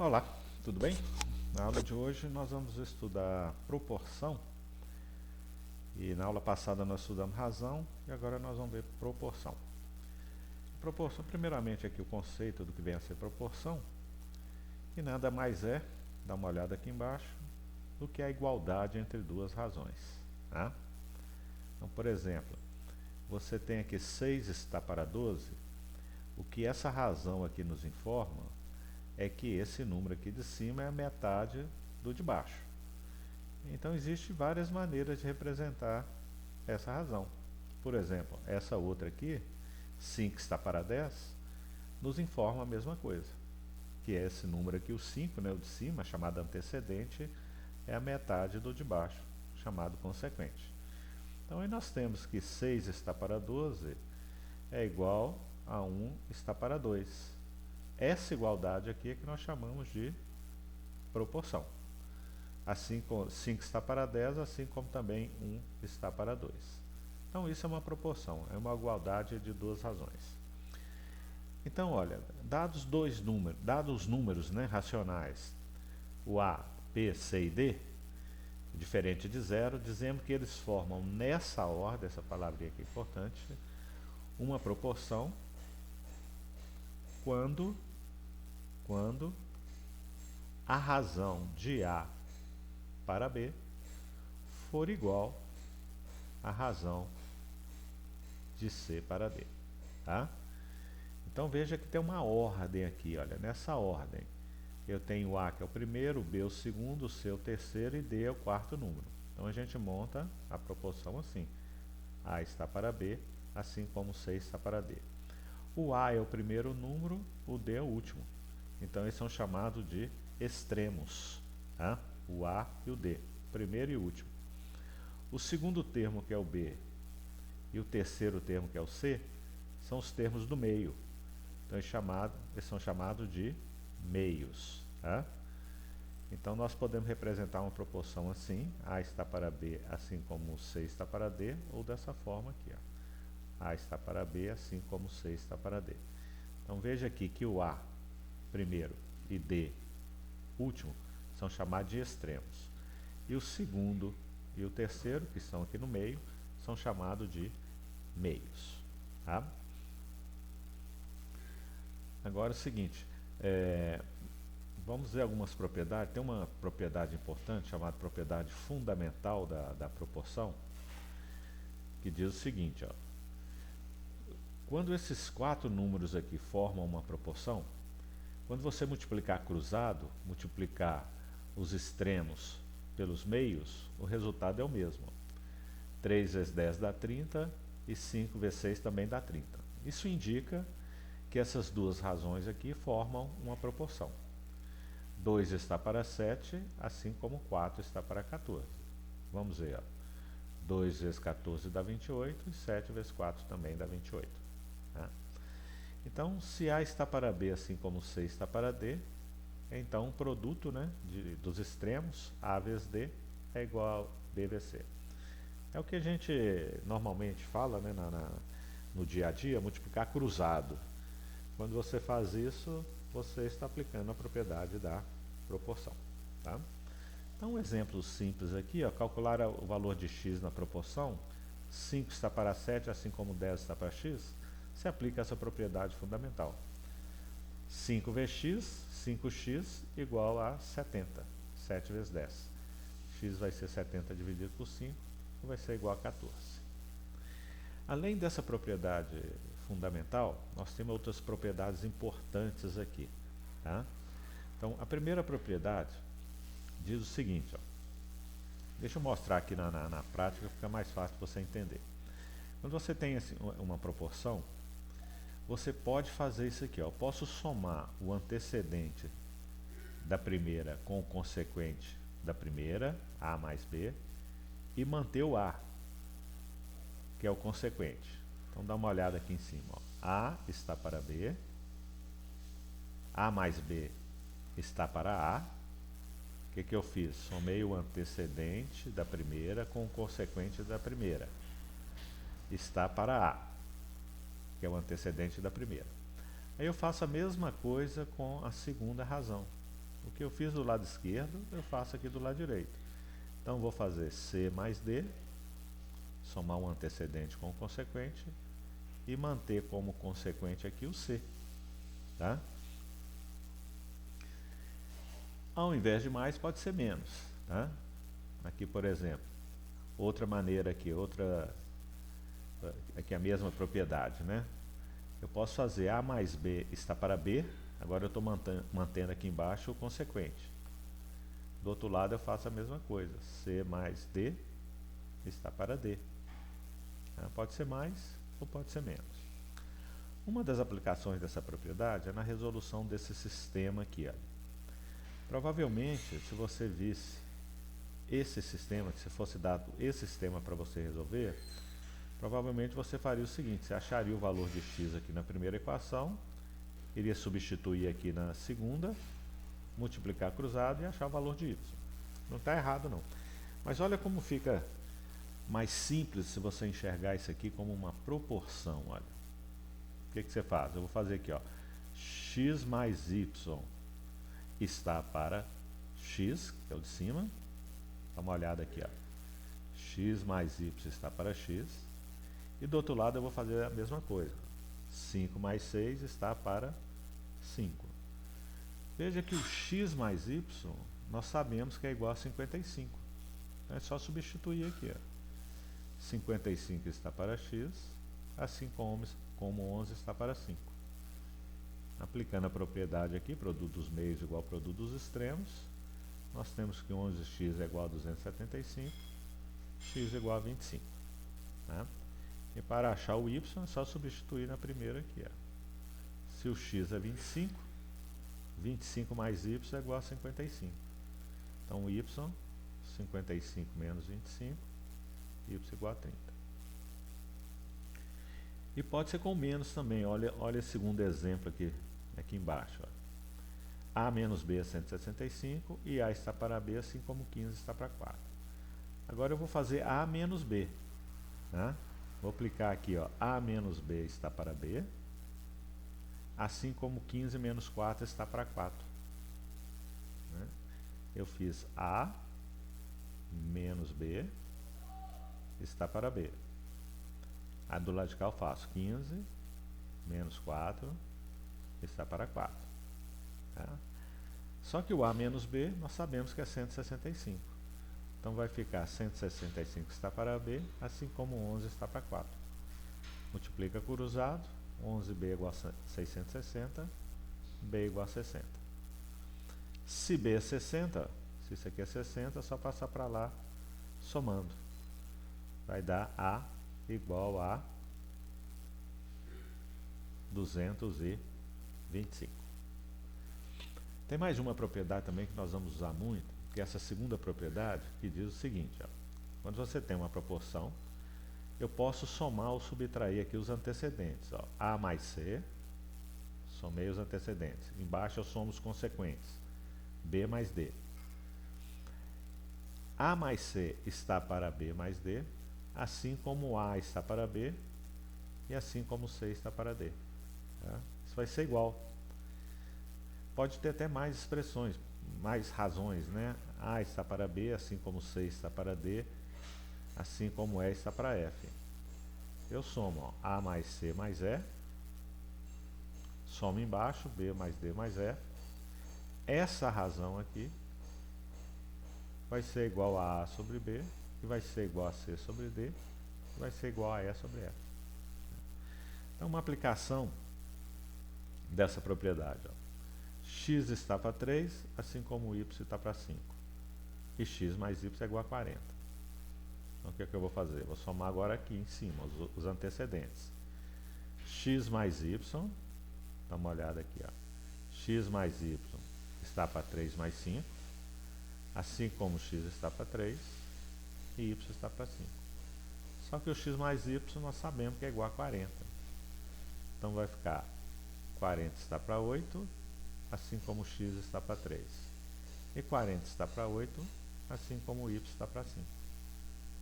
Olá, tudo bem? Na aula de hoje nós vamos estudar proporção e na aula passada nós estudamos razão e agora nós vamos ver proporção. Proporção, primeiramente aqui o conceito do que vem a ser proporção, que nada mais é, dá uma olhada aqui embaixo, do que a igualdade entre duas razões. Tá? Então, por exemplo, você tem aqui 6 está para 12, o que essa razão aqui nos informa é que esse número aqui de cima é a metade do de baixo. Então existem várias maneiras de representar essa razão. Por exemplo, essa outra aqui, 5 está para 10, nos informa a mesma coisa, que é esse número aqui, o 5, né, o de cima, chamado antecedente, é a metade do de baixo, chamado consequente. Então aí nós temos que 6 está para 12 é igual a 1 está para 2. Essa igualdade aqui é que nós chamamos de proporção. Assim como 5 está para 10, assim como também 1 está para 2. Então isso é uma proporção, é uma igualdade de duas razões. Então olha, dados os números, né, racionais, o A, B, C e D, diferente de zero, dizemos que eles formam nessa ordem, essa palavrinha aqui é importante, uma proporção quando a razão de A para B for igual à razão de C para D. Tá? Então veja que tem uma ordem aqui, olha, nessa ordem. Eu tenho A que é o primeiro, B é o segundo, C é o terceiro e D é o quarto número. Então a gente monta a proporção assim. A está para B, assim como C está para D. O A é o primeiro número, o D é o último. Então eles são chamados de extremos. Tá? O A e o D, primeiro e último. O segundo termo, que é o B, e o terceiro termo, que é o C, são os termos do meio. Então eles são chamados de meios. Tá? Então nós podemos representar uma proporção assim, A está para B, assim como C está para D, ou dessa forma aqui. Ó. A está para B, assim como C está para D. Então veja aqui que o A, primeiro, e D, último, são chamados de extremos. E o segundo e o terceiro, que estão aqui no meio, são chamados de meios. Tá? Agora é o seguinte, vamos ver algumas propriedades. Tem uma propriedade importante chamada propriedade fundamental da proporção, que diz o seguinte, ó, quando esses 4 números aqui formam uma proporção, quando você multiplicar cruzado, multiplicar os extremos pelos meios, o resultado é o mesmo. 3 vezes 10 dá 30 e 5 vezes 6 também dá 30. Isso indica que essas duas razões aqui formam uma proporção. 2 está para 7, assim como 4 está para 14. Vamos ver. Ó. 2 vezes 14 dá 28 e 7 vezes 4 também dá 28. Tá? Então, se A está para B, assim como C está para D, então o produto, né, dos extremos, A vezes D, é igual a B vezes C. É o que a gente normalmente fala, né, no dia a dia, multiplicar cruzado. Quando você faz isso, você está aplicando a propriedade da proporção. Tá? Então, um exemplo simples aqui, ó, calcular o valor de x na proporção, 5 está para 7, assim como 10 está para x, se aplica essa propriedade fundamental. 5 vezes x, 5x igual a 70, 7 vezes 10. X vai ser 70 dividido por 5, vai ser igual a 14. Além dessa propriedade fundamental, nós temos outras propriedades importantes aqui. Tá? Então, a primeira propriedade diz o seguinte, ó, deixa eu mostrar aqui na prática, fica mais fácil você entender. Quando você tem assim, uma proporção, você pode fazer isso aqui. Ó, eu posso somar o antecedente da primeira com o consequente da primeira, A mais B, e manter o A, que é o consequente. Então dá uma olhada aqui em cima. Ó. A está para B, A mais B está para A. O que eu fiz? Somei o antecedente da primeira com o consequente da primeira. Está para A, que é o antecedente da primeira. Aí eu faço a mesma coisa com a segunda razão. O que eu fiz do lado esquerdo, eu faço aqui do lado direito. Então vou fazer C mais D, somar um antecedente com o consequente e manter como consequente aqui o C, tá? Ao invés de mais, pode ser menos, tá? Aqui, por exemplo, outra maneira aqui, aqui a mesma propriedade, né? Eu posso fazer A mais B está para B, agora eu estou mantendo aqui embaixo o consequente. Do outro lado eu faço a mesma coisa, C mais D está para D. Pode ser mais ou pode ser menos. Uma das aplicações dessa propriedade é na resolução desse sistema aqui, ó. Provavelmente, se você visse esse sistema, se fosse dado esse sistema para você resolver, provavelmente você faria o seguinte: você acharia o valor de x aqui na primeira equação, iria substituir aqui na segunda, multiplicar cruzado e achar o valor de y. Não está errado não. Mas olha como fica mais simples se você enxergar isso aqui como uma proporção. Olha. O que você faz? Eu vou fazer aqui, ó, x mais y está para x, que é o de cima. Dá uma olhada aqui, ó. X mais y está para x. E do outro lado eu vou fazer a mesma coisa. 5 mais 6 está para 5. Veja que o x mais y, nós sabemos que é igual a 55. Então é só substituir aqui, ó. 55 está para x, assim como 11 está para 5. Aplicando a propriedade aqui, produto dos meios igual ao produto dos extremos, nós temos que 11x é igual a 275, x é igual a 25. Né? E para achar o y é só substituir na primeira aqui. Ó. Se o x é 25, 25 mais y é igual a 55. Então o y, 55 menos 25, y igual a 30. E pode ser com menos também. Olha esse segundo exemplo aqui embaixo. Ó. A menos B é 165 e A está para B, assim como 15 está para 4. Agora eu vou fazer A menos B. Né? Vou aplicar aqui, ó, A menos B está para B, assim como 15 menos 4 está para 4. Né? Eu fiz A menos B está para B. A do lado de cá eu faço 15 menos 4 está para 4. Tá? Só que o A menos B nós sabemos que é 165. Então vai ficar 165 está para B, assim como 11 está para 4. Multiplica cruzado, 11B é igual a 660, B é igual a 60. Se B é 60, se isso aqui é 60, é só passar para lá somando. Vai dar A igual a 225. Tem mais uma propriedade também que nós vamos usar muito, que é essa segunda propriedade, que diz o seguinte, ó, quando você tem uma proporção, eu posso somar ou subtrair aqui os antecedentes. Ó, A mais C, somei os antecedentes. Embaixo eu somo os consequentes. B mais D. A mais C está para B mais D, assim como A está para B e assim como C está para D. Tá? Isso vai ser igual. Pode ter até mais expressões, mais razões, né? A está para B, assim como C está para D, assim como E está para F. Eu somo, ó, A mais C mais E, somo embaixo, B mais D mais E. Essa razão aqui vai ser igual a sobre B, que vai ser igual a C sobre D, que vai ser igual a E sobre F. Então, uma aplicação dessa propriedade, ó. X está para 3, assim como y está para 5. E x mais y é igual a 40. Então, o que é que eu vou fazer? Vou somar agora aqui em cima, os antecedentes. X mais y, dá uma olhada aqui, ó. X mais y está para 3 mais 5, assim como x está para 3 e y está para 5. Só que o x mais y nós sabemos que é igual a 40. Então vai ficar 40 está para 8, assim como x está para 3. E 40 está para 8, assim como y está para 5.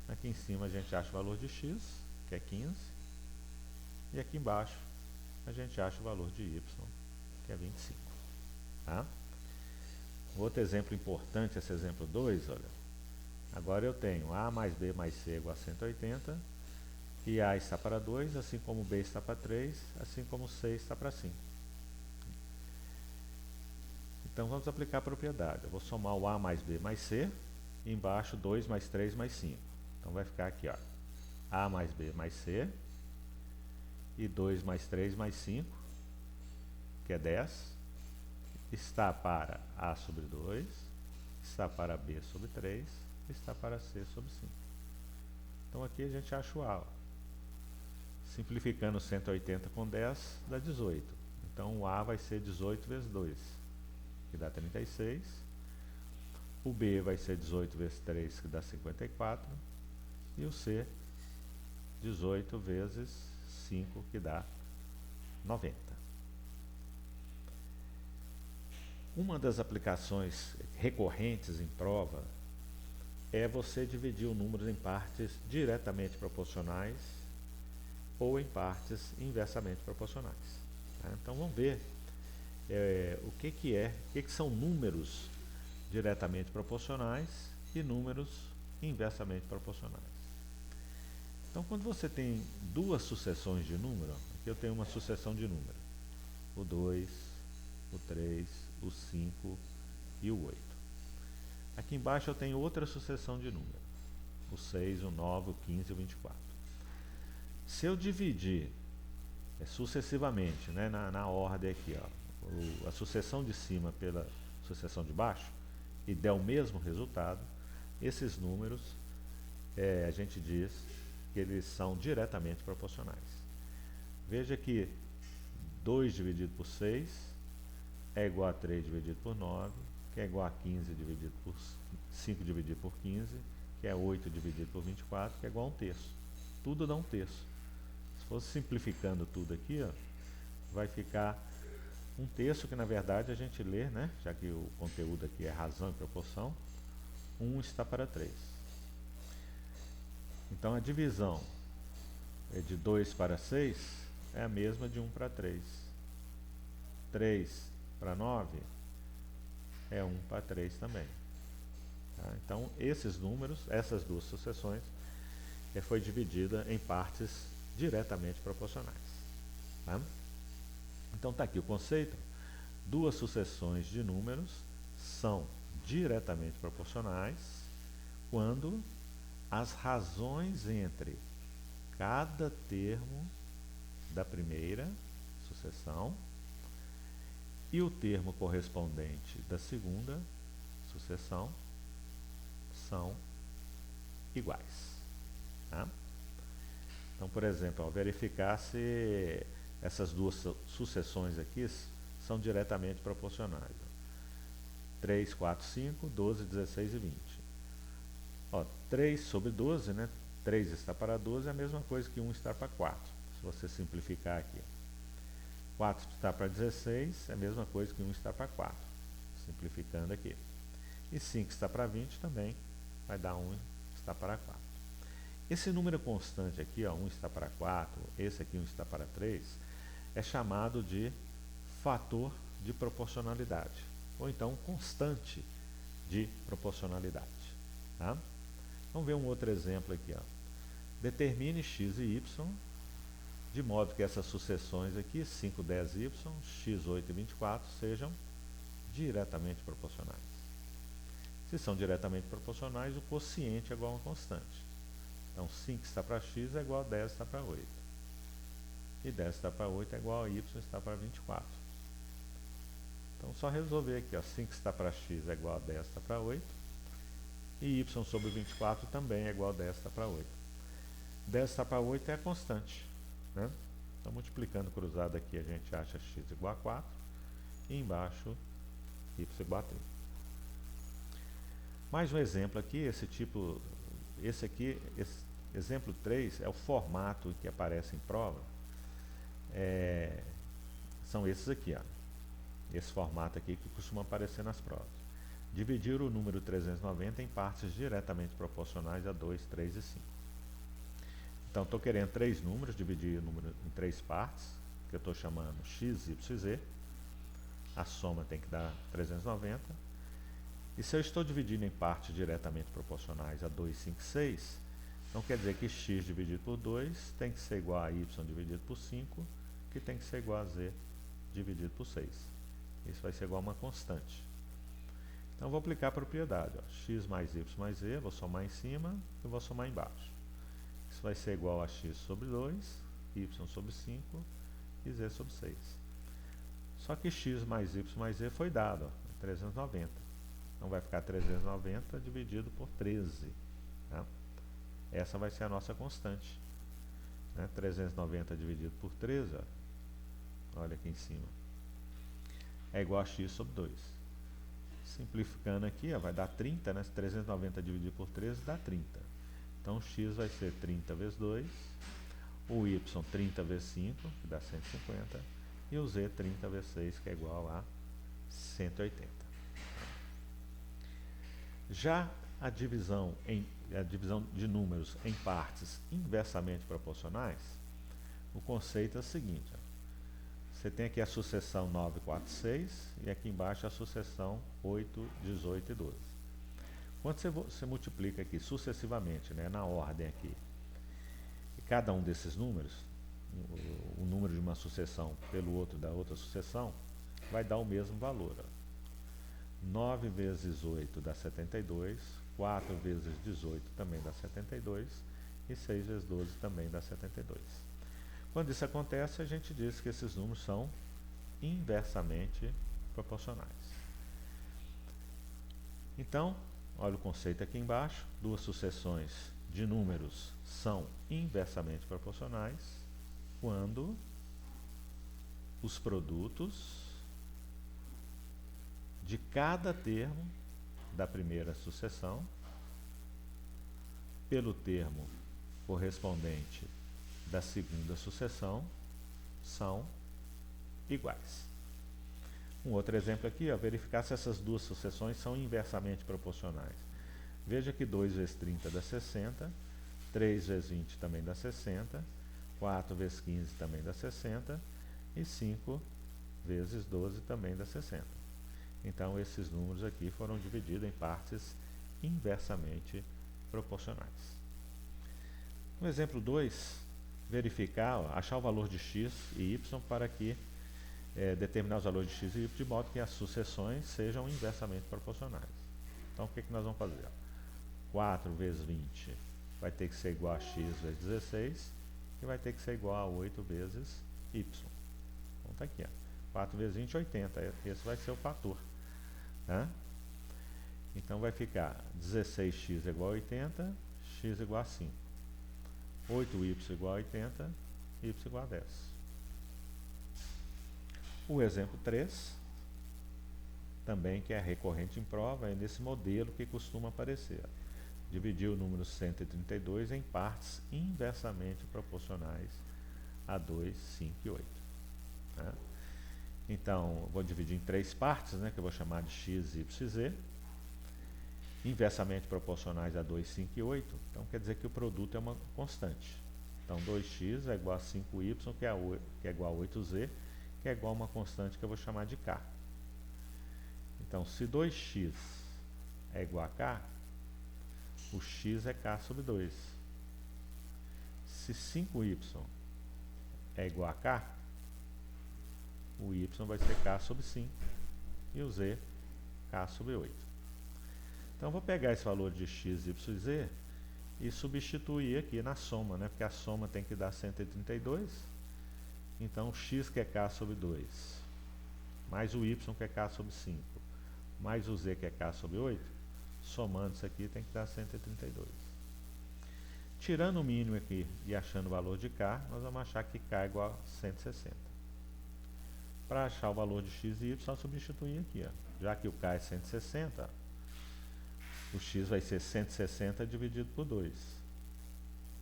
Aqui em cima a gente acha o valor de x, que é 15. E aqui embaixo a gente acha o valor de y, que é 25. Tá? Outro exemplo importante, esse exemplo 2, olha. Agora eu tenho A mais B mais C igual a 180, e A está para 2, assim como B está para 3, assim como C está para 5. Então vamos aplicar a propriedade. Eu vou somar o A mais B mais C, e embaixo 2 mais 3 mais 5. Então vai ficar aqui, ó, A mais B mais C, e 2 mais 3 mais 5, que é 10, está para A sobre 2, está para B sobre 3, está para C sobre 5. Então aqui a gente acha o A. Ó. Simplificando 180 com 10, dá 18. Então o A vai ser 18 vezes 2, que dá 36. O B vai ser 18 vezes 3, que dá 54. E o C, 18 vezes 5, que dá 90. Uma das aplicações recorrentes em prova é você dividir o número em partes diretamente proporcionais ou em partes inversamente proporcionais. Tá? Então vamos ver o que são números diretamente proporcionais e números inversamente proporcionais. Então quando você tem duas sucessões de número, aqui eu tenho uma sucessão de número, o 2, o 3, o 5 e o 8. Aqui embaixo eu tenho outra sucessão de número, o 6, o 9, o 15 e o 24. Se eu dividir sucessivamente, né, na ordem aqui, ó, a sucessão de cima pela sucessão de baixo, e der o mesmo resultado, esses números, a gente diz que eles são diretamente proporcionais. Veja que 2 dividido por 6 é igual a 3 dividido por 9, que é igual a 15 dividido por 5 dividido por 15, que é 8 dividido por 24, que é igual a 1/3. Tudo dá 1/3. Se fosse simplificando tudo aqui, ó, vai ficar 1/3, que na verdade a gente lê, né, já que o conteúdo aqui é razão e proporção, 1 está para 3. Então a divisão de 2 para 6 é a mesma de 1 para 3. 3 para 9 é 1 para 3 também. Tá? Então esses números, essas duas sucessões, foi dividida em partes diretamente proporcionais. Tá? Então está aqui o conceito. Duas sucessões de números são diretamente proporcionais quando as razões entre cada termo da primeira sucessão e o termo correspondente da segunda sucessão são iguais. Tá? Então, por exemplo, ao verificar se essas duas sucessões aqui são diretamente proporcionais. 3, 4, 5, 12, 16 e 20. Ó, 3 sobre 12, né? 3 está para 12 é a mesma coisa que 1 está para 4. Se você simplificar aqui. 4 está para 16 é a mesma coisa que 1 está para 4. Simplificando aqui. E 5 está para 20 também vai dar 1 está para 4. Esse número constante aqui, ó, 1 está para 4, esse aqui 1 está para 3, é chamado de fator de proporcionalidade, ou então constante de proporcionalidade. Tá? Vamos ver um outro exemplo aqui. Ó. Determine x e y, de modo que essas sucessões aqui, 5, 10y, x8 e 24, sejam diretamente proporcionais. Se são diretamente proporcionais, o quociente é igual a uma constante. Então 5 está para x é igual a 10 está para 8. E 10 está para 8 é igual a y está para 24. Então só resolver aqui, ó, 5 está para x é igual a 10 está para 8. E y sobre 24 também é igual a 10 está para 8. 10 está para 8 é a constante. Né? Então multiplicando cruzado aqui a gente acha x igual a 4. E embaixo y igual a 30. Mais um exemplo aqui, esse exemplo 3 é o formato que aparece em prova. São esses aqui, ó. Esse formato aqui que costuma aparecer nas provas. Dividir o número 390 em partes diretamente proporcionais a 2, 3 e 5. Então, estou querendo 3 números, dividir o número em 3 partes, que eu estou chamando x, y e z. A soma tem que dar 390. E se eu estou dividindo em partes diretamente proporcionais a 2, 5, 6, então quer dizer que x dividido por 2 tem que ser igual a y dividido por 5, que tem que ser igual a z dividido por 6. Isso vai ser igual a uma constante. Então eu vou aplicar a propriedade. Ó. X mais y mais z, vou somar em cima e vou somar embaixo. Isso vai ser igual a x sobre 2, y sobre 5 e z sobre 6. Só que x mais y mais z foi dado, ó, 390. Então vai ficar 390 dividido por 13. Tá? Essa vai ser a nossa constante. Né? 390 dividido por 13, ó, olha aqui em cima, é igual a x sobre 2. Simplificando aqui, ó, vai dar 30, né? 390 dividido por 13 dá 30. Então x vai ser 30 vezes 2, o y 30 vezes 5, que dá 150, e o z 30 vezes 6, que é igual a 180. Já a divisão de números em partes inversamente proporcionais, o conceito é o seguinte, ó. Você tem aqui a sucessão 9, 4, 6 e aqui embaixo a sucessão 8, 18 e 12. Quando você multiplica aqui sucessivamente, né, na ordem aqui, e cada um desses números, o número de uma sucessão pelo outro da outra sucessão, vai dar o mesmo valor. Ó. 9 vezes 8 dá 72, 4 vezes 18 também dá 72 e 6 vezes 12 também dá 72. Quando isso acontece, a gente diz que esses números são inversamente proporcionais. Então, olha o conceito aqui embaixo, duas sucessões de números são inversamente proporcionais quando os produtos de cada termo da primeira sucessão pelo termo correspondente da segunda sucessão são iguais. Um outro exemplo aqui, ó, verificar se essas duas sucessões são inversamente proporcionais. Veja que 2 vezes 30 dá 60, 3 vezes 20 também dá 60, 4 vezes 15 também dá 60 e 5 vezes 12 também dá 60. Então esses números aqui foram divididos em partes inversamente proporcionais. No exemplo 2, verificar, ó, achar o valor de x e y para que determinar os valores de x e y de modo que as sucessões sejam inversamente proporcionais. Então o que nós vamos fazer? 4 vezes 20 vai ter que ser igual a x vezes 16 e vai ter que ser igual a 8 vezes y. Então está aqui, ó. 4 vezes 20, 80. Esse vai ser o fator. Tá? Então vai ficar 16x igual a 80, x igual a 5. 8y igual a 80, y igual a 10. O exemplo 3, também que é recorrente em prova, é nesse modelo que costuma aparecer. Dividir o número 132 em partes inversamente proporcionais a 2, 5 e 8. Né? Então, vou dividir em 3 partes, né, que eu vou chamar de x, y e z. Inversamente proporcionais a 2, 5 e 8, então quer dizer que o produto é uma constante. Então 2x é igual a 5y, que é igual a 8z, que é igual a uma constante que eu vou chamar de k. Então se 2x é igual a k, o x é k sobre 2. Se 5y é igual a k, o y vai ser k sobre 5 e o z k sobre 8. Então, vou pegar esse valor de x, y e z e substituir aqui na soma, né? Porque a soma tem que dar 132. Então, x que é k sobre 2, mais o y que é k sobre 5, mais o z que é k sobre 8, somando isso aqui tem que dar 132. Tirando o mínimo aqui e achando o valor de k, nós vamos achar que k é igual a 160. Para achar o valor de x e y, só substituir aqui. Ó. Já que o k é 160, o x vai ser 160 dividido por 2,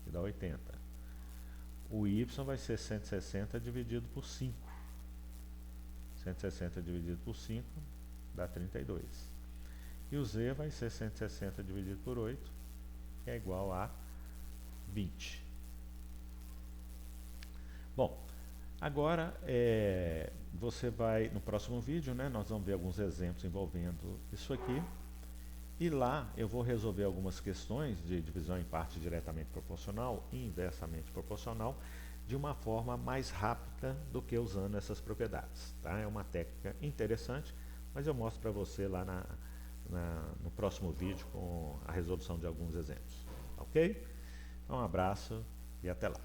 que dá 80. O y vai ser 160 dividido por 5. 160 dividido por 5 dá 32. E o z vai ser 160 dividido por 8, que é igual a 20. Bom, agora você vai, no próximo vídeo, né, nós vamos ver alguns exemplos envolvendo isso aqui. E lá eu vou resolver algumas questões de divisão em parte diretamente proporcional e inversamente proporcional de uma forma mais rápida do que usando essas propriedades. Tá? É uma técnica interessante, mas eu mostro para você lá no próximo vídeo com a resolução de alguns exemplos. Ok? Um abraço e até lá.